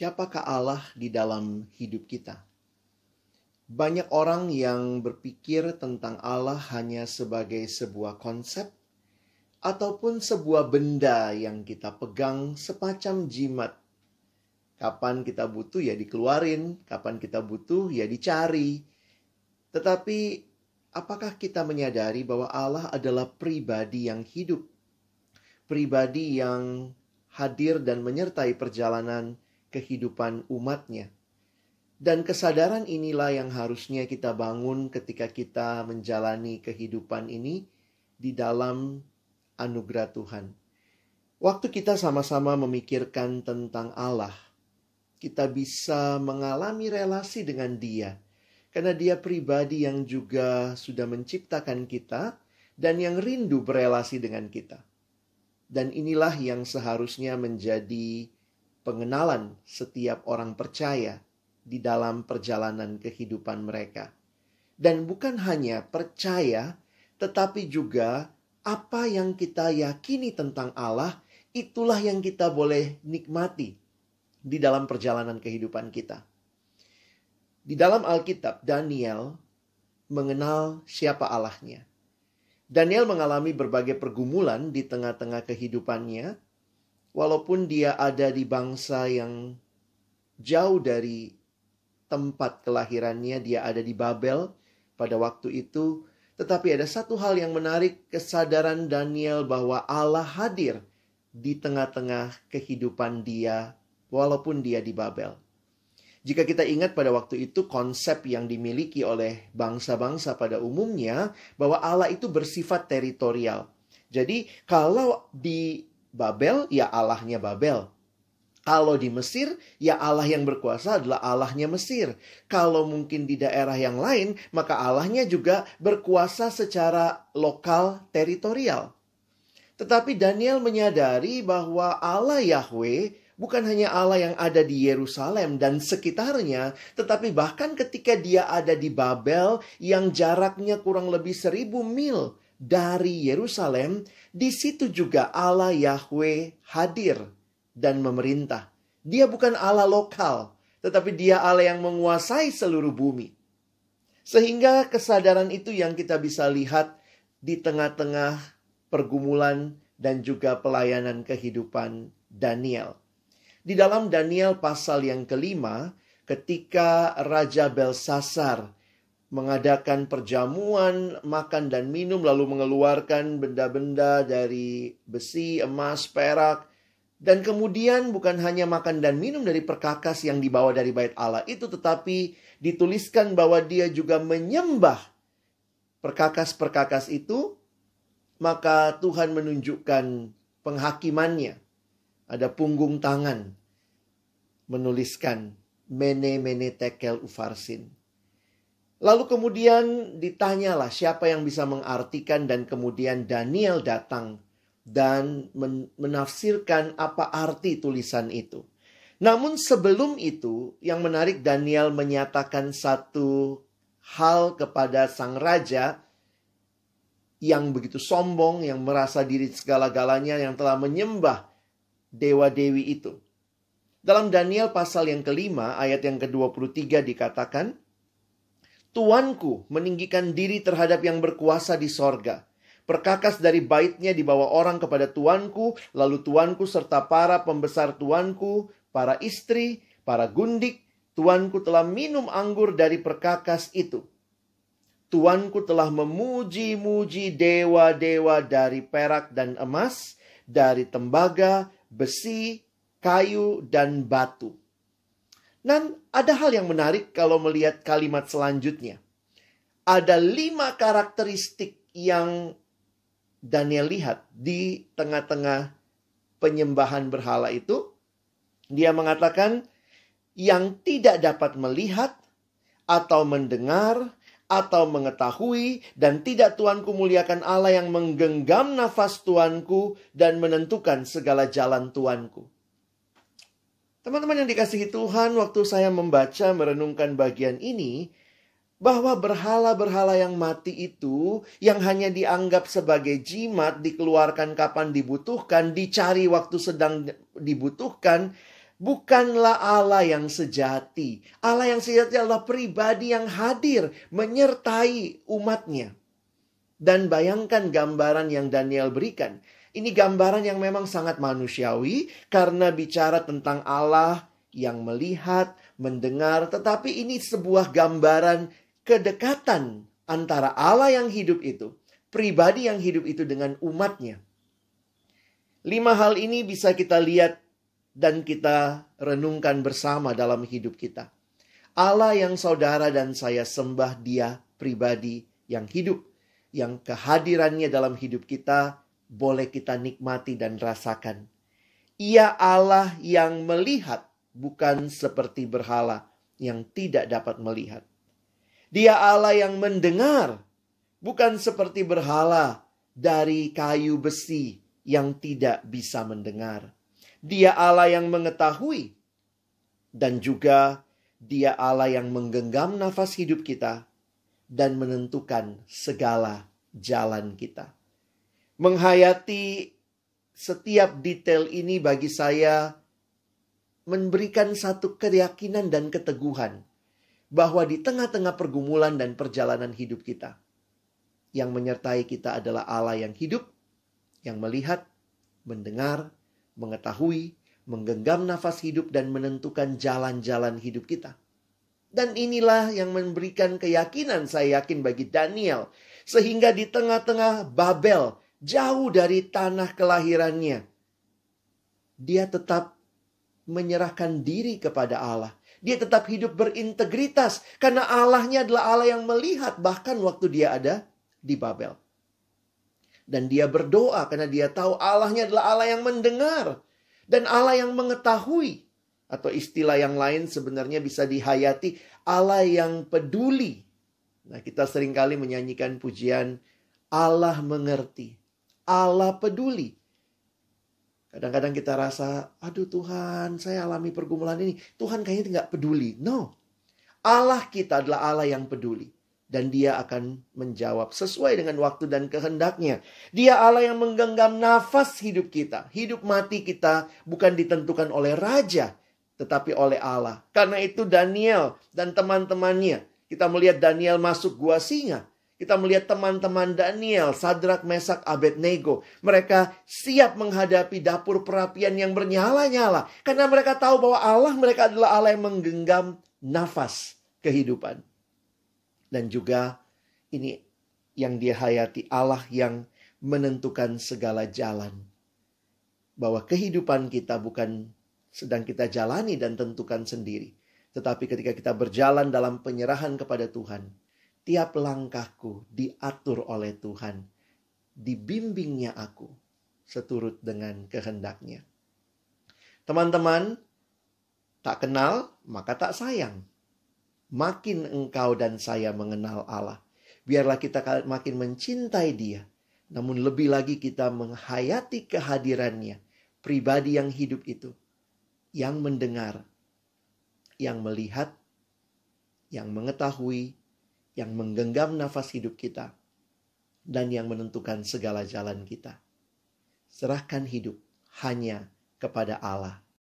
Siapakah Allah di dalam hidup kita? Banyak orang yang berpikir tentang Allah hanya sebagai sebuah konsep ataupun sebuah benda yang kita pegang semacam jimat. Kapan kita butuh ya dikeluarin, kapan kita butuh ya dicari. Tetapi apakah kita menyadari bahwa Allah adalah pribadi yang hidup? Pribadi yang hadir dan menyertai perjalanan kehidupan umatnya. Dan kesadaran inilah yang harusnya kita bangun ketika kita menjalani kehidupan ini di dalam anugerah Tuhan. Waktu kita sama-sama memikirkan tentang Allah, kita bisa mengalami relasi dengan Dia. Karena Dia pribadi yang juga sudah menciptakan kita dan yang rindu berelasi dengan kita. Dan inilah yang seharusnya menjadi pengenalan setiap orang percaya di dalam perjalanan kehidupan mereka. Dan bukan hanya percaya, tetapi juga apa yang kita yakini tentang Allah, itulah yang kita boleh nikmati di dalam perjalanan kehidupan kita. Di dalam Alkitab, Daniel mengenal siapa Allahnya. Daniel mengalami berbagai pergumulan di tengah-tengah kehidupannya, walaupun dia ada di bangsa yang jauh dari tempat kelahirannya, dia ada di Babel pada waktu itu. Tetapi ada satu hal yang menarik, kesadaran Daniel bahwa Allah hadir di tengah-tengah kehidupan dia, walaupun dia di Babel. Jika kita ingat pada waktu itu konsep yang dimiliki oleh bangsa-bangsa pada umumnya, bahwa Allah itu bersifat teritorial. Jadi kalau di Babel, ya Allahnya Babel. Kalau di Mesir, ya Allah yang berkuasa adalah Allahnya Mesir. Kalau mungkin di daerah yang lain, maka Allahnya juga berkuasa secara lokal teritorial. Tetapi Daniel menyadari bahwa Allah Yahweh bukan hanya Allah yang ada di Yerusalem dan sekitarnya, tetapi bahkan ketika dia ada di Babel yang jaraknya kurang lebih 1000 mil dari Yerusalem, di situ juga Allah Yahweh hadir dan memerintah. Dia bukan Allah lokal, tetapi dia Allah yang menguasai seluruh bumi. Sehingga kesadaran itu yang kita bisa lihat di tengah-tengah pergumulan dan juga pelayanan kehidupan Daniel. Di dalam Daniel pasal yang kelima, ketika Raja Belsasar mengadakan perjamuan, makan dan minum, lalu mengeluarkan benda-benda dari besi, emas, perak, dan kemudian bukan hanya makan dan minum dari perkakas yang dibawa dari bait Allah itu, tetapi dituliskan bahwa dia juga menyembah perkakas-perkakas itu. Maka Tuhan menunjukkan penghakimannya. Ada punggung tangan menuliskan mene mene tekel ufarsin. Lalu kemudian ditanyalah siapa yang bisa mengartikan, dan kemudian Daniel datang dan menafsirkan apa arti tulisan itu. Namun sebelum itu, yang menarik, Daniel menyatakan satu hal kepada sang raja yang begitu sombong, yang merasa diri segala-galanya, yang telah menyembah dewa-dewi itu. Dalam Daniel pasal yang kelima, ayat yang ke-23 dikatakan, Tuanku meninggikan diri terhadap yang berkuasa di sorga. Perkakas dari baitnya dibawa orang kepada tuanku, lalu tuanku serta para pembesar tuanku, para istri, para gundik, tuanku telah minum anggur dari perkakas itu. Tuanku telah memuji-muji dewa-dewa dari perak dan emas, dari tembaga, besi, kayu, dan batu. Dan ada hal yang menarik kalau melihat kalimat selanjutnya. Ada 5 karakteristik yang Daniel lihat di tengah-tengah penyembahan berhala itu. Dia mengatakan, yang tidak dapat melihat atau mendengar atau mengetahui, dan tidak tuanku muliakan Allah yang menggenggam nafas tuanku dan menentukan segala jalan tuanku. Teman-teman yang dikasihi Tuhan, waktu saya membaca merenungkan bagian ini, bahwa berhala-berhala yang mati itu, yang hanya dianggap sebagai jimat, dikeluarkan kapan dibutuhkan, dicari waktu sedang dibutuhkan, bukanlah Allah yang sejati. Allah yang sejati adalah pribadi yang hadir menyertai umatnya. Dan bayangkan gambaran yang Daniel berikan. Ini gambaran yang memang sangat manusiawi karena bicara tentang Allah yang melihat, mendengar. Tetapi ini sebuah gambaran kedekatan antara Allah yang hidup itu, pribadi yang hidup itu dengan umatnya. 5 hal ini bisa kita lihat dan kita renungkan bersama dalam hidup kita. Allah yang saudara dan saya sembah, Dia pribadi yang hidup, yang kehadirannya dalam hidup kita boleh kita nikmati dan rasakan. Ia Allah yang melihat, bukan seperti berhala yang tidak dapat melihat. Dia Allah yang mendengar, bukan seperti berhala dari kayu besi yang tidak bisa mendengar. Dia Allah yang mengetahui, dan juga Dia Allah yang menggenggam nafas hidup kita dan menentukan segala jalan kita. Menghayati setiap detail ini bagi saya memberikan satu keyakinan dan keteguhan bahwa di tengah-tengah pergumulan dan perjalanan hidup kita, yang menyertai kita adalah Allah yang hidup, yang melihat, mendengar, mengetahui, menggenggam nafas hidup dan menentukan jalan-jalan hidup kita. Dan inilah yang memberikan keyakinan, saya yakin, bagi Daniel. Sehingga di tengah-tengah Babel, jauh dari tanah kelahirannya, dia tetap menyerahkan diri kepada Allah. Dia tetap hidup berintegritas. Karena Allahnya adalah Allah yang melihat bahkan waktu dia ada di Babel. Dan dia berdoa karena dia tahu Allahnya adalah Allah yang mendengar. Dan Allah yang mengetahui. Atau istilah yang lain sebenarnya bisa dihayati, Allah yang peduli. Nah, kita seringkali menyanyikan pujian, Allah mengerti, Allah peduli. Kadang-kadang kita rasa, aduh Tuhan, saya alami pergumulan ini. Tuhan kayaknya nggak peduli. No, Allah kita adalah Allah yang peduli. Dan Dia akan menjawab sesuai dengan waktu dan kehendaknya. Dia Allah yang menggenggam nafas hidup kita. Hidup mati kita bukan ditentukan oleh raja, tetapi oleh Allah. Karena itu Daniel dan teman-temannya. Kita melihat Daniel masuk gua singa. Kita melihat teman-teman Daniel, Sadrak, Mesak, Abednego. Mereka siap menghadapi dapur perapian yang bernyala-nyala. Karena mereka tahu bahwa Allah mereka adalah Allah yang menggenggam nafas kehidupan. Dan juga ini yang dia hayati, Allah yang menentukan segala jalan. Bahwa kehidupan kita bukan sedang kita jalani dan tentukan sendiri. Tetapi ketika kita berjalan dalam penyerahan kepada Tuhan, tiap langkahku diatur oleh Tuhan. Dibimbingnya aku seturut dengan kehendaknya. Teman-teman, tak kenal maka tak sayang. Makin engkau dan saya mengenal Allah, biarlah kita makin mencintai Dia. Namun lebih lagi kita menghayati kehadirannya, pribadi yang hidup itu, yang mendengar, yang melihat, yang mengetahui, yang menggenggam nafas hidup kita, dan yang menentukan segala jalan kita. Serahkan hidup hanya kepada Allah